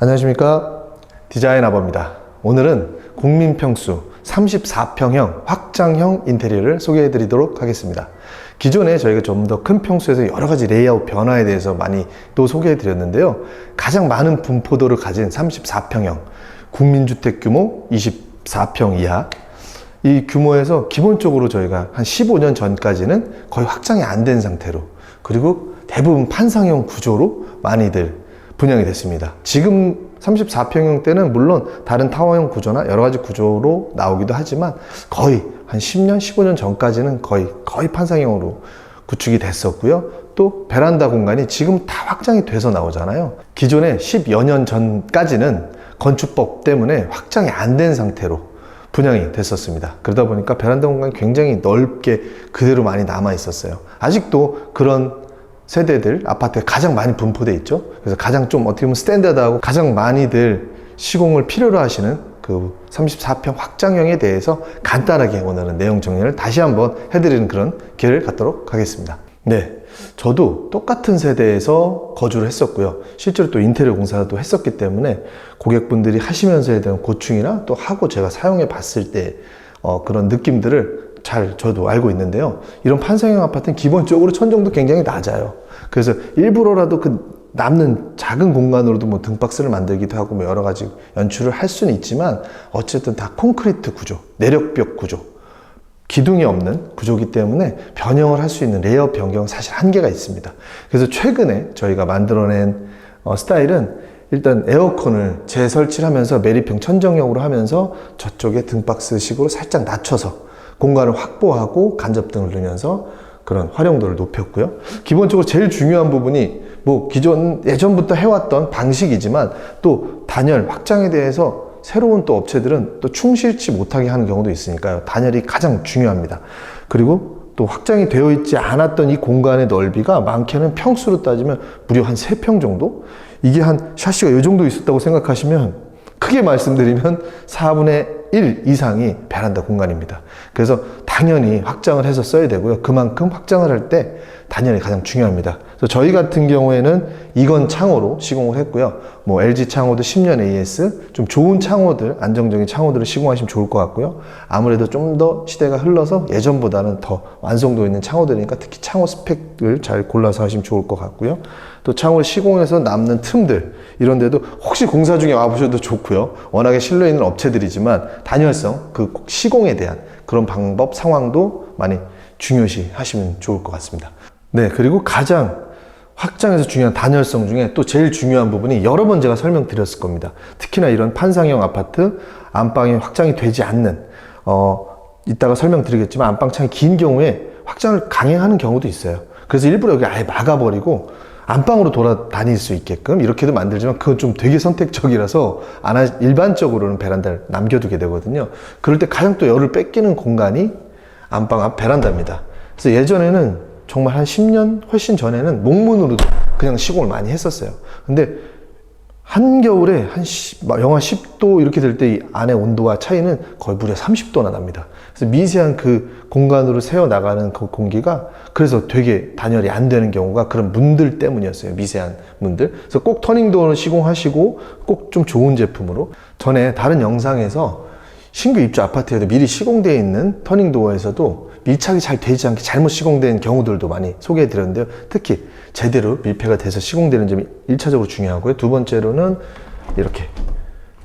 안녕하십니까, 디자인 아버입니다. 오늘은 국민평수 34평형 확장형 인테리어를 소개해 드리도록 하겠습니다. 기존에 저희가 좀 더 큰 평수에서 여러 가지 레이아웃 변화에 대해서 많이 또 소개해 드렸는데요. 가장 많은 분포도를 가진 34평형 국민주택 규모 24평 이하, 이 규모에서 기본적으로 저희가 한 15년 전까지는 거의 확장이 안 된 상태로, 그리고 대부분 판상형 구조로 많이들 분양이 됐습니다. 지금 34평형 때는 물론 다른 타워형 구조나 여러 가지 구조로 나오기도 하지만 거의 한 10년, 15년 전까지는 거의 판상형으로 구축이 됐었고요. 또 베란다 공간이 지금 다 확장이 돼서 나오잖아요. 기존에 10여 년 전까지는 건축법 때문에 확장이 안 된 상태로 분양이 됐었습니다. 그러다 보니까 베란다 공간이 굉장히 넓게 그대로 많이 남아 있었어요. 아직도 그런 세대들 아파트에 가장 많이 분포되어 있죠. 그래서 가장 좀 어떻게 보면 스탠다드하고 가장 많이들 시공을 필요로 하시는 그 34평 확장형에 대해서 간단하게 오늘은 내용 정리를 다시 한번 해드리는 그런 기회를 갖도록 하겠습니다. 네, 저도 똑같은 세대에서 거주를 했었고요. 실제로 또 인테리어 공사도 했었기 때문에 고객분들이 하시면서에 대한 고충이나 또 하고 제가 사용해 봤을 때 그런 느낌들을 잘 저도 알고 있는데요. 이런 판상형 아파트는 기본적으로 천정도 굉장히 낮아요. 그래서 일부러라도 그 남는 작은 공간으로도 뭐 등박스를 만들기도 하고 뭐 여러 가지 연출을 할 수는 있지만, 어쨌든 다 콘크리트 구조, 내력벽 구조, 기둥이 없는 구조이기 때문에 변형을 할 수 있는 레이아웃 변경은 사실 한계가 있습니다. 그래서 최근에 저희가 만들어낸 스타일은 일단 에어컨을 재설치를 하면서 매립형 천정형으로 하면서 저쪽에 등박스 식으로 살짝 낮춰서 공간을 확보하고 간접등을 넣으면서 그런 활용도를 높였고요. 기본적으로 제일 중요한 부분이 뭐 예전부터 해왔던 방식이지만 또 단열 확장에 대해서 새로운 또 업체들은 또 충실치 못하게 하는 경우도 있으니까요. 단열이 가장 중요합니다. 그리고 또 확장이 되어 있지 않았던 이 공간의 넓이가 많게는 평수로 따지면 무려 한 3평 정도? 이게 한 샤시가 이 정도 있었다고 생각하시면, 크게 말씀드리면 4분의 1 이상이 베란다 공간입니다. 그래서 당연히 확장을 해서 써야 되고요. 그만큼 확장을 할 때 단열이 가장 중요합니다. 그래서 저희 같은 경우에는 이건 창호로 시공을 했고요. 뭐 LG 창호도 10년 AS, 좀 좋은 창호들, 안정적인 창호들을 시공하시면 좋을 것 같고요. 아무래도 좀 더 시대가 흘러서 예전보다는 더 완성도 있는 창호들이니까 특히 창호 스펙을 잘 골라서 하시면 좋을 것 같고요. 또 창호를 시공해서 남는 틈들, 이런 데도 혹시 공사 중에 와보셔도 좋고요. 워낙에 신뢰 있는 업체들이지만 단열성, 그 시공에 대한 그런 방법, 상황도 많이 중요시 하시면 좋을 것 같습니다. 네, 그리고 가장 확장에서 중요한 단열성 중에 또 제일 중요한 부분이 여러 번 제가 설명드렸을 겁니다. 특히나 이런 판상형 아파트 안방이 확장이 되지 않는, 이따가 설명드리겠지만 안방창이 긴 경우에 확장을 강행하는 경우도 있어요. 그래서 일부러 여기 아예 막아버리고 안방으로 돌아다닐 수 있게끔 이렇게도 만들지만, 그건 좀 되게 선택적이라서 일반적으로는 베란다를 남겨두게 되거든요. 그럴 때 가장 또 열을 뺏기는 공간이 안방 앞 베란다입니다. 그래서 예전에는 정말 한 10년 훨씬 전에는 목문으로도 그냥 시공을 많이 했었어요. 근데 한겨울에 영하 10도 이렇게 될 때 이 안에 온도와 차이는 거의 무려 30도나 납니다. 그래서 미세한 그 공간으로 새어나가는 그 공기가, 그래서 되게 단열이 안 되는 경우가 그런 문들 때문이었어요. 미세한 문들. 그래서 꼭 터닝도어를 시공하시고 꼭 좀 좋은 제품으로, 전에 다른 영상에서 신규 입주 아파트에도 미리 시공되어 있는 터닝도어에서도 밀착이 잘 되지 않게 잘못 시공된 경우들도 많이 소개해 드렸는데요. 특히 제대로 밀폐가 돼서 시공되는 점이 1차적으로 중요하고요. 두 번째로는 이렇게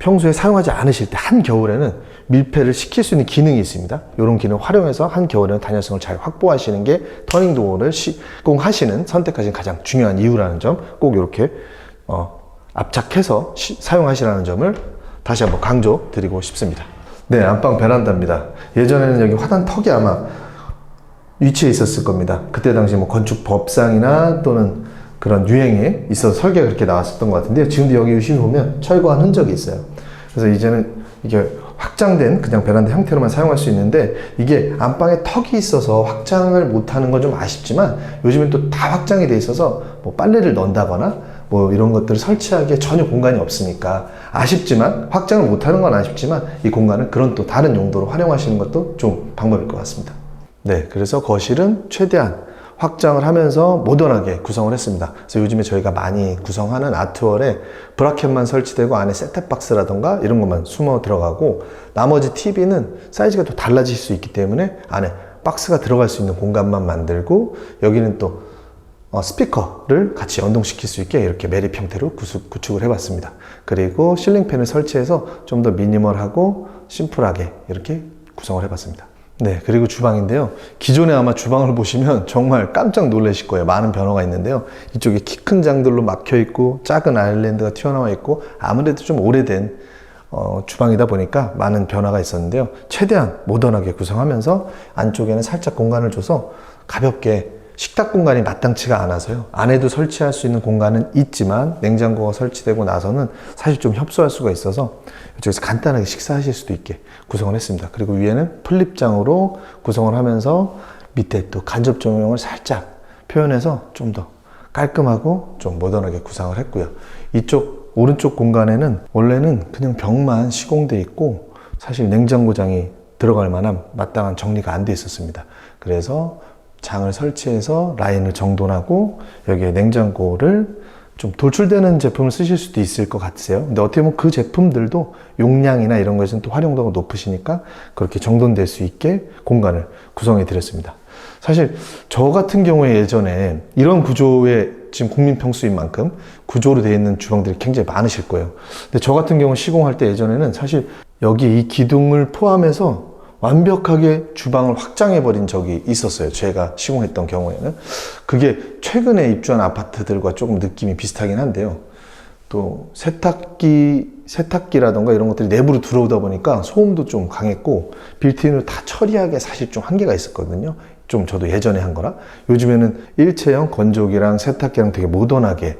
평소에 사용하지 않으실 때 한겨울에는 밀폐를 시킬 수 있는 기능이 있습니다. 이런 기능을 활용해서 한겨울에는 단열성을 잘 확보하시는 게 터닝도어를 시공하시는, 선택하시는 가장 중요한 이유라는 점 꼭 이렇게 압착해서 사용하시라는 점을 다시 한번 강조드리고 싶습니다. 네, 안방 베란다입니다. 예전에는 여기 화단턱이 아마 위치해 있었을 겁니다. 그때 당시 뭐 건축법상이나 또는 그런 유행에 있어서 설계가 그렇게 나왔었던 것 같은데, 지금도 여기 유심히 보면 철거한 흔적이 있어요. 그래서 이제는 이게 확장된 그냥 베란다 형태로만 사용할 수 있는데, 이게 안방에 턱이 있어서 확장을 못하는 건 좀 아쉽지만, 요즘엔 또 다 확장이 돼 있어서 뭐 빨래를 넣는다거나 뭐 이런 것들을 설치하기에 전혀 공간이 없으니까 아쉽지만, 확장을 못하는 건 아쉽지만 이 공간을 그런 또 다른 용도로 활용하시는 것도 좀 방법일 것 같습니다. 네, 그래서 거실은 최대한 확장을 하면서 모던하게 구성을 했습니다. 그래서 요즘에 저희가 많이 구성하는 아트월에 브라켓만 설치되고 안에 셋탑박스라던가 이런 것만 숨어 들어가고, 나머지 TV는 사이즈가 또 달라질 수 있기 때문에 안에 박스가 들어갈 수 있는 공간만 만들고, 여기는 또 스피커를 같이 연동시킬 수 있게 이렇게 매립 형태로 구축을 해봤습니다. 그리고 실링팬을 설치해서 좀 더 미니멀하고 심플하게 이렇게 구성을 해봤습니다. 네, 그리고 주방인데요. 기존에 아마 주방을 보시면 정말 깜짝 놀라실 거예요. 많은 변화가 있는데요. 이쪽에 키 큰 장들로 막혀 있고 작은 아일랜드가 튀어나와 있고, 아무래도 좀 오래된 주방이다 보니까 많은 변화가 있었는데요. 최대한 모던하게 구성하면서 안쪽에는 살짝 공간을 줘서 가볍게, 식탁 공간이 마땅치가 않아서요. 안에도 설치할 수 있는 공간은 있지만 냉장고가 설치되고 나서는 사실 좀 협소할 수가 있어서 이쪽에서 간단하게 식사하실 수도 있게 구성을 했습니다. 그리고 위에는 플립장으로 구성을 하면서 밑에 또 간접 조명을 살짝 표현해서 좀 더 깔끔하고 좀 모던하게 구성을 했고요. 이쪽 오른쪽 공간에는 원래는 그냥 벽만 시공돼 있고 사실 냉장고장이 들어갈 만한 마땅한 정리가 안 돼 있었습니다. 그래서 장을 설치해서 라인을 정돈하고 여기에 냉장고를 좀 돌출되는 제품을 쓰실 수도 있을 것 같으세요. 근데 어떻게 보면 그 제품들도 용량이나 이런 것에서는 또 활용도가 높으시니까 그렇게 정돈될 수 있게 공간을 구성해 드렸습니다. 사실 저 같은 경우에 예전에 이런 구조의 지금 국민평수인 만큼 구조로 되어 있는 주방들이 굉장히 많으실 거예요. 근데 저 같은 경우 시공할 때 예전에는 사실 여기 이 기둥을 포함해서 완벽하게 주방을 확장해 버린 적이 있었어요. 제가 시공했던 경우에는. 그게 최근에 입주한 아파트들과 조금 느낌이 비슷하긴 한데요. 또 세탁기라던가 이런 것들이 내부로 들어오다 보니까 소음도 좀 강했고, 빌트인으로 다 처리하기에 사실 좀 한계가 있었거든요. 좀 저도 예전에 한 거라. 요즘에는 일체형 건조기랑 세탁기랑 되게 모던하게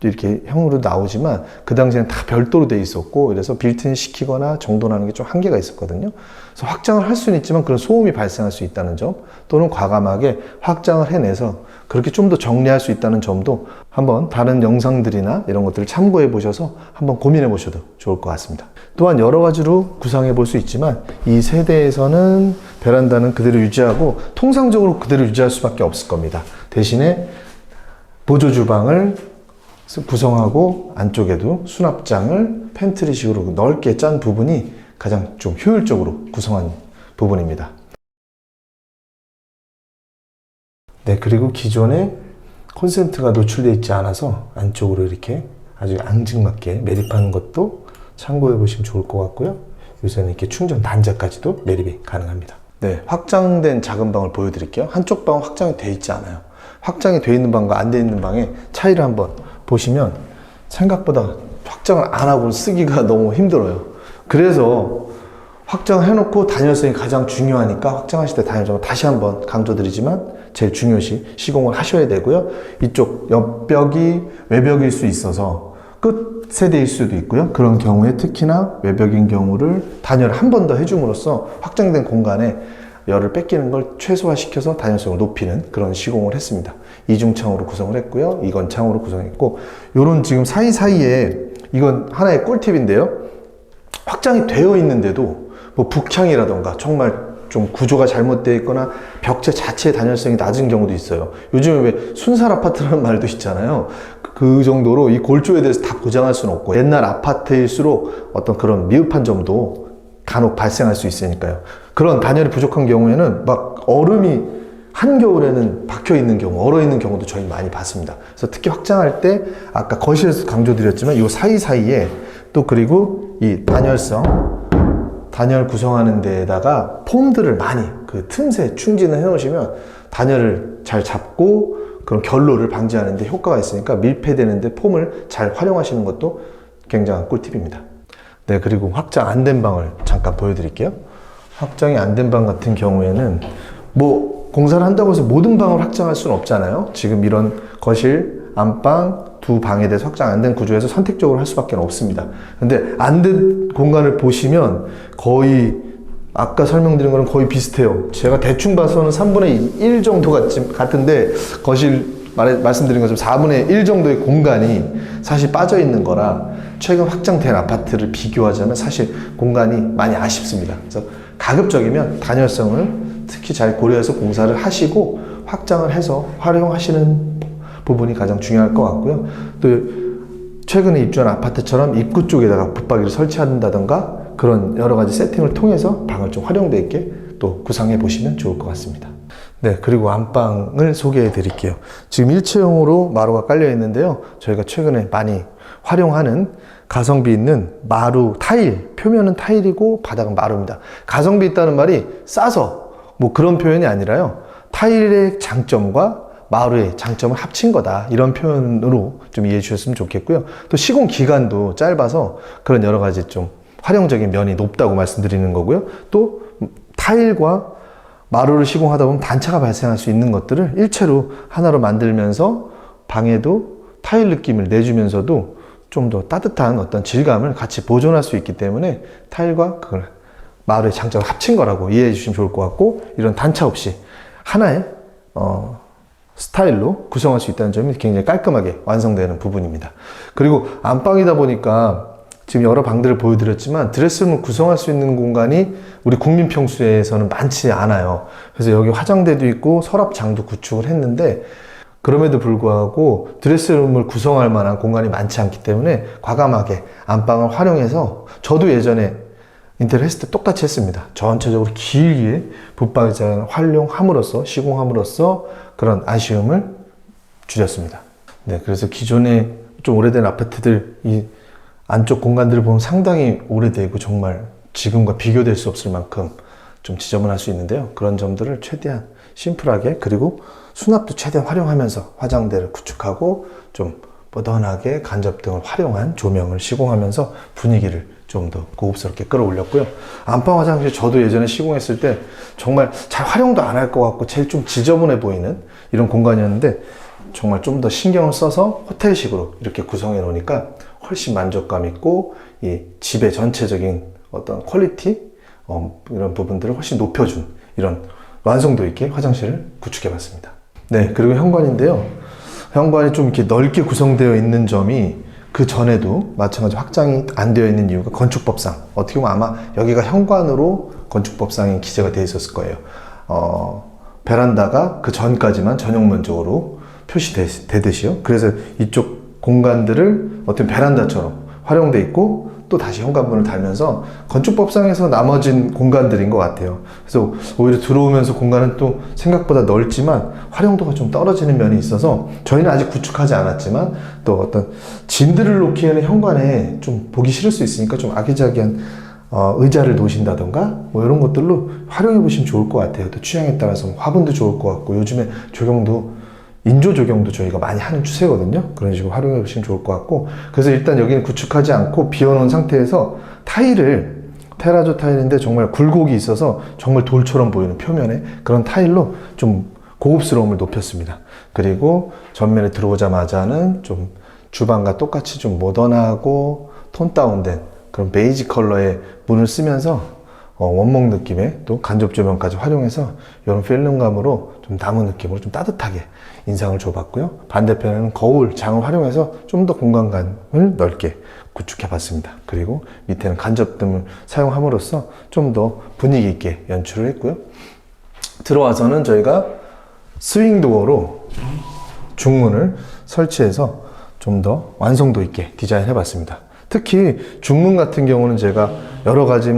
이렇게 형으로 나오지만 그 당시에는 다 별도로 돼 있었고, 그래서 빌트인 시키거나 정돈하는 게 좀 한계가 있었거든요. 그래서 확장을 할 수는 있지만 그런 소음이 발생할 수 있다는 점, 또는 과감하게 확장을 해내서 그렇게 좀 더 정리할 수 있다는 점도 한번 다른 영상들이나 이런 것들을 참고해 보셔서 한번 고민해 보셔도 좋을 것 같습니다. 또한 여러 가지로 구성해 볼 수 있지만 이 세대에서는 베란다는 그대로 유지하고 통상적으로 그대로 유지할 수밖에 없을 겁니다. 대신에 보조 주방을 구성하고 안쪽에도 수납장을 팬트리식으로 넓게 짠 부분이 가장 좀 효율적으로 구성한 부분입니다. 네, 그리고 기존에 콘센트가 노출되어 있지 않아서 안쪽으로 이렇게 아주 앙증맞게 매립하는 것도 참고해 보시면 좋을 것 같고요. 요새는 이렇게 충전 단자까지도 매립이 가능합니다. 네, 확장된 작은 방을 보여드릴게요. 한쪽 방은 확장이 되어 있지 않아요. 확장이 되어 있는 방과 안 되어 있는 방의 차이를 한번 보시면 생각보다 확장을 안 하고 쓰기가 너무 힘들어요. 그래서 확장을 해놓고 단열성이 가장 중요하니까 확장하실 때 단열성을 다시 한번 강조드리지만 제일 중요시 시공을 하셔야 되고요. 이쪽 옆벽이 외벽일 수 있어서 끝 세대일 수도 있고요. 그런 경우에 특히나 외벽인 경우를 단열을 한 번 더 해줌으로써 확장된 공간에 열을 뺏기는 걸 최소화시켜서 단열성을 높이는 그런 시공을 했습니다. 이중창으로 구성을 했고요. 이건 창으로 구성했고, 요런 지금 사이사이에 이건 하나의 꿀팁인데요. 확장이 되어 있는데도 뭐 북창이라던가 정말 좀 구조가 잘못되어 있거나 벽체 자체의 단열성이 낮은 경우도 있어요. 요즘에 왜 순살 아파트라는 말도 있잖아요. 그 정도로 이 골조에 대해서 다 보장할 수는 없고, 옛날 아파트일수록 어떤 그런 미흡한 점도 간혹 발생할 수 있으니까요. 그런 단열이 부족한 경우에는 막 얼음이 한겨울에는 박혀 있는 경우, 얼어 있는 경우도 저희 많이 봤습니다. 그래서 특히 확장할 때 아까 거실에서 강조드렸지만 이 사이사이에 또 그리고 이 단열 구성하는 데에다가 폼들을 많이 그 틈새 충진을 해 놓으시면 단열을 잘 잡고 그런 결로를 방지하는 데 효과가 있으니까 밀폐되는데 폼을 잘 활용하시는 것도 굉장한 꿀팁입니다. 네, 그리고 확장 안 된 방을 잠깐 보여드릴게요. 확장이 안 된 방 같은 경우에는 뭐 공사를 한다고 해서 모든 방을 확장할 수는 없잖아요. 지금 이런 거실, 안방 두 방에 대해서 확장 안 된 구조에서 선택적으로 할 수밖에 없습니다. 근데 안 된 공간을 보시면 거의 아까 설명드린 거랑 거의 비슷해요. 제가 대충 봐서는 3분의 1 정도 같은데 거실 말씀드린 것처럼 4분의 1 정도의 공간이 사실 빠져 있는 거라 최근 확장된 아파트를 비교하자면 사실 공간이 많이 아쉽습니다. 그래서 가급적이면 단열성을 특히 잘 고려해서 공사를 하시고 확장을 해서 활용하시는 부분이 가장 중요할 것 같고요. 또 최근에 입주한 아파트처럼 입구 쪽에다가 붙박이를 설치한다던가 그런 여러 가지 세팅을 통해서 방을 좀 활용도 있게 또 구상해 보시면 좋을 것 같습니다. 네, 그리고 안방을 소개해 드릴게요. 지금 일체형으로 마루가 깔려 있는데요. 저희가 최근에 많이 활용하는 가성비 있는 마루 타일, 표면은 타일이고 바닥은 마루입니다. 가성비 있다는 말이 싸서 뭐 그런 표현이 아니라요. 타일의 장점과 마루의 장점을 합친 거다, 이런 표현으로 좀 이해해 주셨으면 좋겠고요. 또 시공 기간도 짧아서 그런 여러 가지 좀 활용적인 면이 높다고 말씀드리는 거고요. 또 타일과 마루를 시공하다 보면 단차가 발생할 수 있는 것들을 일체로 하나로 만들면서 방에도 타일 느낌을 내주면서도 좀 더 따뜻한 어떤 질감을 같이 보존할 수 있기 때문에 타일과 그걸 마루의 장점을 합친 거라고 이해해 주시면 좋을 것 같고, 이런 단차 없이 하나의 스타일로 구성할 수 있다는 점이 굉장히 깔끔하게 완성되는 부분입니다. 그리고 안방이다 보니까 지금 여러 방들을 보여드렸지만 드레스룸을 구성할 수 있는 공간이 우리 국민평수에서는 많지 않아요. 그래서 여기 화장대도 있고 서랍장도 구축을 했는데, 그럼에도 불구하고 드레스룸을 구성할 만한 공간이 많지 않기 때문에 과감하게 안방을 활용해서, 저도 예전에 인테리어 했을 때 똑같이 했습니다. 전체적으로 길게 붙박이장을 활용함으로써, 시공함으로써 그런 아쉬움을 줄였습니다. 네, 그래서 기존에 좀 오래된 아파트들 이 안쪽 공간들을 보면 상당히 오래되고 정말 지금과 비교될 수 없을 만큼 좀 지저분할 수 있는데요. 그런 점들을 최대한 심플하게, 그리고 수납도 최대한 활용하면서 화장대를 구축하고 좀 모던하게 간접등을 활용한 조명을 시공하면서 분위기를 좀 더 고급스럽게 끌어올렸고요. 안방 화장실 저도 예전에 시공했을 때 정말 잘 활용도 안 할 것 같고 제일 좀 지저분해 보이는 이런 공간이었는데, 정말 좀 더 신경을 써서 호텔식으로 이렇게 구성해 놓으니까 훨씬 만족감 있고 이 집의 전체적인 어떤 퀄리티, 이런 부분들을 훨씬 높여준 이런 완성도 있게 화장실을 구축해 봤습니다. 네, 그리고 현관인데요. 현관이 좀 이렇게 넓게 구성되어 있는 점이 그 전에도 마찬가지로 확장이 안 되어 있는 이유가 건축법상, 어떻게 보면 아마 여기가 현관으로 건축법상에 기재가 되어 있었을 거예요. 베란다가 그 전까지만 전용 면적으로 표시되듯이요. 그래서 이쪽 공간들을 어떤 베란다처럼 활용돼 있고 또 다시 현관문을 달면서 건축법상에서 나머진 공간들인 것 같아요. 그래서 오히려 들어오면서 공간은 또 생각보다 넓지만 활용도가 좀 떨어지는 면이 있어서 저희는 아직 구축하지 않았지만 또 어떤 짐들을 놓기에는 현관에 좀 보기 싫을 수 있으니까 좀 아기자기한 의자를 놓으신다던가 뭐 이런 것들로 활용해 보시면 좋을 것 같아요. 또 취향에 따라서 화분도 좋을 것 같고, 요즘에 인조 조경도 저희가 많이 하는 추세거든요. 그런 식으로 활용해 보시면 좋을 것 같고, 그래서 일단 여기는 구축하지 않고 비워놓은 상태에서 타일을, 테라조 타일인데 정말 굴곡이 있어서 정말 돌처럼 보이는 표면에 그런 타일로 좀 고급스러움을 높였습니다. 그리고 전면에 들어오자마자는 좀 주방과 똑같이 좀 모던하고 톤 다운된 그런 베이지 컬러의 문을 쓰면서 원목 느낌의 또 간접 조명까지 활용해서 이런 필름감으로 좀 나무 느낌으로 좀 따뜻하게 인상을 줘봤고요. 반대편에는 거울, 장을 활용해서 좀 더 공간감을 넓게 구축해 봤습니다. 그리고 밑에는 간접등을 사용함으로써 좀 더 분위기 있게 연출을 했고요. 들어와서는 저희가 스윙도어로 중문을 설치해서 좀 더 완성도 있게 디자인해 봤습니다. 특히 중문 같은 경우는 제가 여러 가지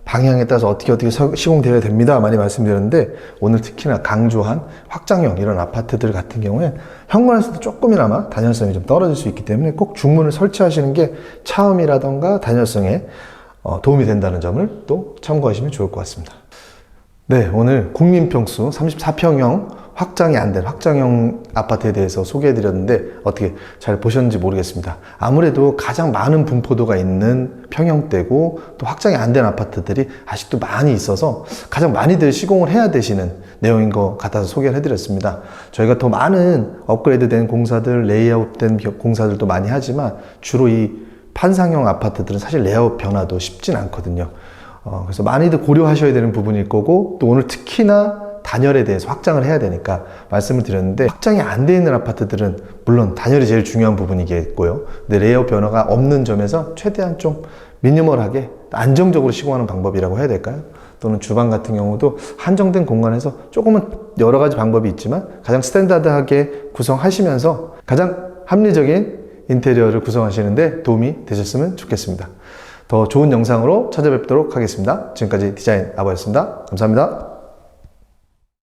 방향에 따라서 어떻게 시공되어야 됩니다 많이 말씀드렸는데, 오늘 특히나 강조한 확장형 이런 아파트들 같은 경우에 현관에서도 조금이나마 단열성이 좀 떨어질 수 있기 때문에 꼭 중문을 설치하시는 게 차음이라던가 단열성에 도움이 된다는 점을 또 참고하시면 좋을 것 같습니다. 네, 오늘 국민평수 34평형 확장이 안 된 확장형 아파트에 대해서 소개해드렸는데 어떻게 잘 보셨는지 모르겠습니다. 아무래도 가장 많은 분포도가 있는 평형대고 또 확장이 안 된 아파트들이 아직도 많이 있어서 가장 많이들 시공을 해야 되시는 내용인 것 같아서 소개를 해드렸습니다. 저희가 더 많은 업그레이드된 공사들, 레이아웃된 공사들도 많이 하지만 주로 이 판상형 아파트들은 사실 레이아웃 변화도 쉽진 않거든요. 그래서 많이들 고려하셔야 되는 부분일 거고, 또 오늘 특히나 단열에 대해서 확장을 해야 되니까 말씀을 드렸는데, 확장이 안 돼 있는 아파트들은 물론 단열이 제일 중요한 부분이겠고요. 근데 레이아웃 변화가 없는 점에서 최대한 좀 미니멀하게 안정적으로 시공하는 방법이라고 해야 될까요? 또는 주방 같은 경우도 한정된 공간에서 조금은 여러 가지 방법이 있지만 가장 스탠다드하게 구성하시면서 가장 합리적인 인테리어를 구성하시는데 도움이 되셨으면 좋겠습니다. 더 좋은 영상으로 찾아뵙도록 하겠습니다. 지금까지 디자인 아버였습니다. 감사합니다.